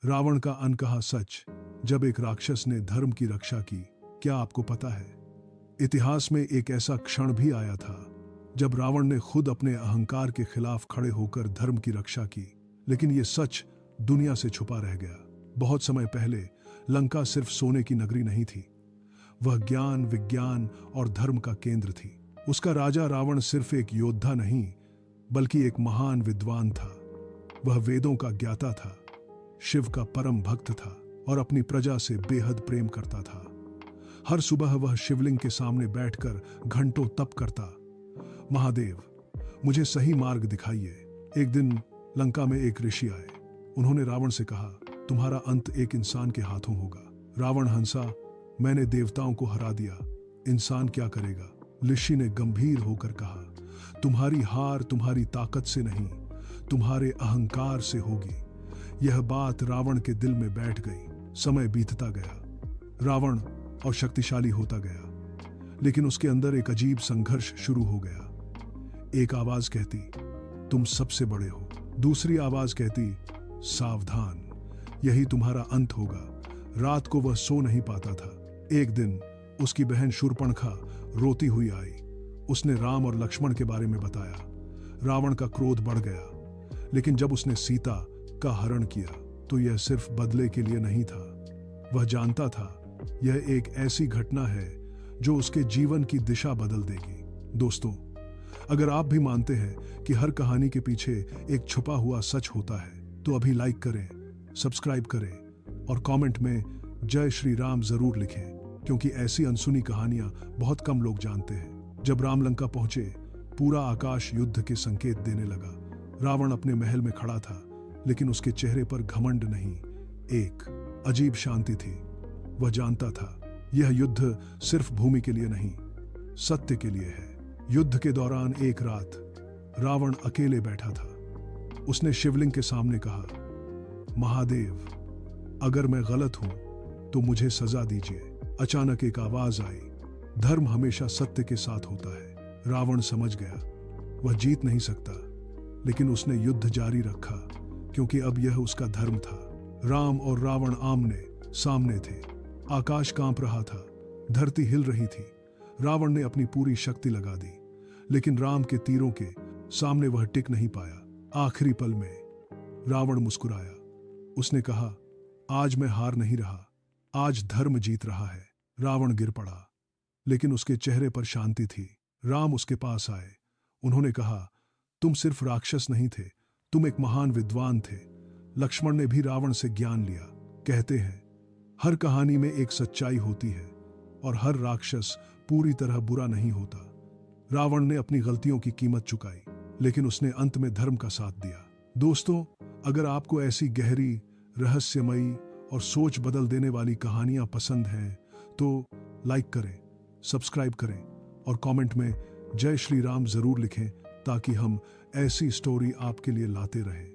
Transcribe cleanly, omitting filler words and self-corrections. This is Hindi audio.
रावण का अनकहा सच, जब एक राक्षस ने धर्म की रक्षा की। क्या आपको पता है, इतिहास में एक ऐसा क्षण भी आया था जब रावण ने खुद अपने अहंकार के खिलाफ खड़े होकर धर्म की रक्षा की, लेकिन यह सच दुनिया से छुपा रह गया। बहुत समय पहले लंका सिर्फ सोने की नगरी नहीं थी, वह ज्ञान, विज्ञान और धर्म का केंद्र थी। उसका राजा रावण सिर्फ एक योद्धा नहीं, बल्कि एक महान विद्वान था। वह वेदों का ज्ञाता था, शिव का परम भक्त था और अपनी प्रजा से बेहद प्रेम करता था। हर सुबह वह शिवलिंग के सामने बैठकर घंटों तप करता, महादेव, मुझे सही मार्ग दिखाइए। एक दिन लंका में एक ऋषि आए। उन्होंने रावण से कहा, तुम्हारा अंत एक इंसान के हाथों होगा। रावण हंसा, मैंने देवताओं को हरा दिया, इंसान क्या करेगा? ऋषि ने गंभीर होकर कहा, तुम्हारी हार तुम्हारी ताकत से नहीं, तुम्हारे अहंकार से होगी। यह बात रावण के दिल में बैठ गई। समय बीतता गया, रावण और शक्तिशाली होता गया, लेकिन उसके अंदर एक अजीब संघर्ष शुरू हो गया। एक आवाज कहती, तुम सबसे बड़े हो। दूसरी आवाज कहती, सावधान, यही तुम्हारा अंत होगा। रात को वह सो नहीं पाता था। एक दिन उसकी बहन शूर्पणखा रोती हुई आई। उसने राम और लक्ष्मण के बारे में बताया। रावण का क्रोध बढ़ गया, लेकिन जब उसने सीता का हरण किया तो यह सिर्फ बदले के लिए नहीं था। वह जानता था यह एक ऐसी घटना है जो उसके जीवन की दिशा बदल देगी। दोस्तों, अगर आप भी मानते हैं कि हर कहानी के पीछे एक छुपा हुआ सच होता है, तो अभी लाइक करें, सब्सक्राइब करें और कमेंट में जय श्री राम जरूर लिखें, क्योंकि ऐसी अनसुनी कहानियां बहुत कम लोग जानते हैं। जब राम लंका पहुंचे, पूरा आकाश युद्ध के संकेत देने लगा। रावण अपने महल में खड़ा था, लेकिन उसके चेहरे पर घमंड नहीं, एक अजीब शांति थी। वह जानता था यह युद्ध सिर्फ भूमि के लिए नहीं, सत्य के लिए है। युद्ध के दौरान एक रात रावण अकेले बैठा था। उसने शिवलिंग के सामने कहा, महादेव, अगर मैं गलत हूं तो मुझे सजा दीजिए। अचानक एक आवाज आई, धर्म हमेशा सत्य के साथ होता है। रावण समझ गया वह जीत नहीं सकता, लेकिन उसने युद्ध जारी रखा, क्योंकि अब यह उसका धर्म था। राम और रावण आमने सामने थे। आकाश कांप रहा था, धरती हिल रही थी। रावण ने अपनी पूरी शक्ति लगा दी, लेकिन राम के तीरों के सामने वह टिक नहीं पाया। आखिरी पल में रावण मुस्कुराया। उसने कहा, आज मैं हार नहीं रहा, आज धर्म जीत रहा है। रावण गिर पड़ा, लेकिन उसके चेहरे पर शांति थी। राम उसके पास आए। उन्होंने कहा, तुम सिर्फ राक्षस नहीं थे, तुम एक महान विद्वान थे। लक्ष्मण ने भी रावण से ज्ञान लिया। कहते हैं, हर कहानी में एक सच्चाई होती है और हर राक्षस पूरी तरह बुरा नहीं होता। रावण ने अपनी गलतियों की कीमत चुकाई, लेकिन उसने अंत में धर्म का साथ दिया। दोस्तों, अगर आपको ऐसी गहरी, रहस्यमयी और सोच बदल देने वाली कहानियां पसंद हैं, तो लाइक करें, सब्सक्राइब करें और कमेंट में जय श्री राम जरूर लिखें, ताकि हम ऐसी स्टोरी आपके लिए लाते रहें।